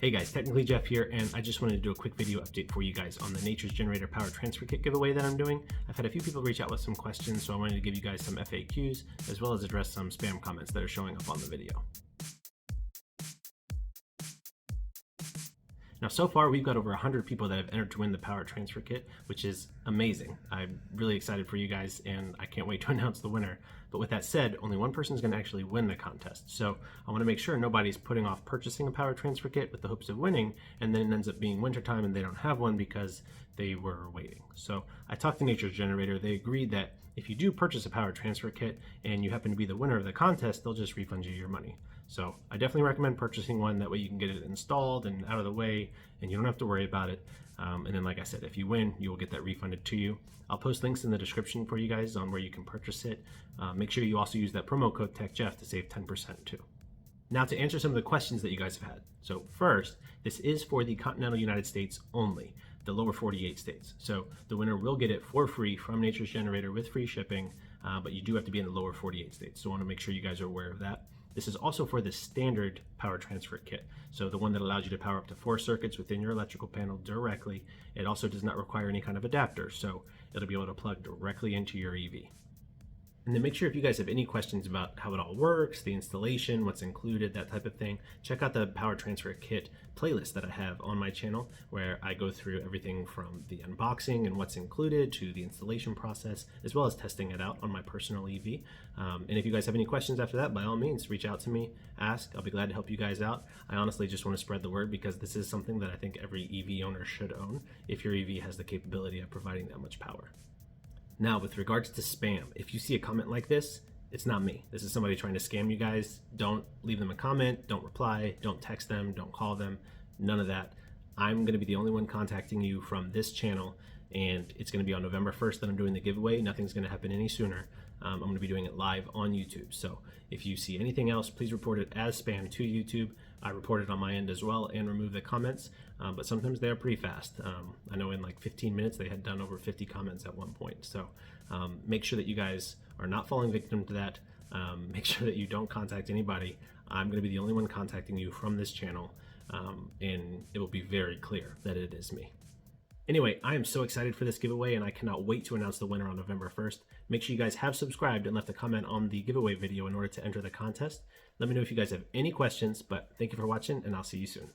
Hey guys, Technically Jeff here, and I just wanted to do a quick video update for you guys on the Nature's Generator Power Transfer Kit giveaway that I'm doing. I've had a few people reach out with some questions, so I wanted to give you guys some FAQs, as well as address some spam comments that are showing up on the video. Now, so far, we've got over 100 people that have entered to win the Power Transfer Kit, which is amazing. I'm really excited for you guys, and I can't wait to announce the winner. But with that said, only one person is going to actually win the contest. So I want to make sure nobody's putting off purchasing a Power Transfer Kit with the hopes of winning, and then it ends up being wintertime and they don't have one because they were waiting. So I talked to Nature's Generator. They agreed that if you do purchase a Power Transfer Kit and you happen to be the winner of the contest, they'll just refund you your money. So I definitely recommend purchasing one. That way you can get it installed and out of the way, and you don't have to worry about it. And then, like I said, if you win, you will get that refunded to you. I'll post links in the description for you guys on where you can purchase it. Make sure you also use that promo code TechJeff to save 10% too. Now, to answer some of the questions that you guys have had. So first, this is for the continental United States only, the lower 48 states. So the winner will get it for free from Nature's Generator with free shipping, but you do have to be in the lower 48 states. So I want to make sure you guys are aware of that. This is also for the standard power transfer kit. So the one that allows you to power up to 4 circuits within your electrical panel directly. It also does not require any kind of adapter, so it'll be able to plug directly into your EV. And then make sure if you guys have any questions about how it all works, the installation, what's included, that type of thing, check out the Power Transfer Kit playlist that I have on my channel, where I go through everything from the unboxing and what's included to the installation process, as well as testing it out on my personal EV. And if you guys have any questions after that, by all means, reach out to me, ask. I'll be glad to help you guys out. I honestly just want to spread the word because this is something that I think every EV owner should own if your EV has the capability of providing that much power. Now, with regards to spam, if you see a comment like this, it's not me. This is somebody trying to scam you guys. Don't leave them a comment, don't reply, don't text them, don't call them, none of that. I'm gonna be the only one contacting you from this channel, and it's gonna be on November 1st that I'm doing the giveaway. Nothing's gonna happen any sooner. I'm gonna be doing it live on YouTube. So if you see anything else, please report it as spam to YouTube. I report it on my end as well and remove the comments, but sometimes they are pretty fast. I know in like 15 minutes they had done over 50 comments at one point. So make sure that you guys are not falling victim to that. Make sure that you don't contact anybody. I'm gonna be the only one contacting you from this channel, and it will be very clear that it is me. Anyway, I am so excited for this giveaway, and I cannot wait to announce the winner on November 1st. Make sure you guys have subscribed and left a comment on the giveaway video in order to enter the contest. Let me know if you guys have any questions, but thank you for watching, and I'll see you soon.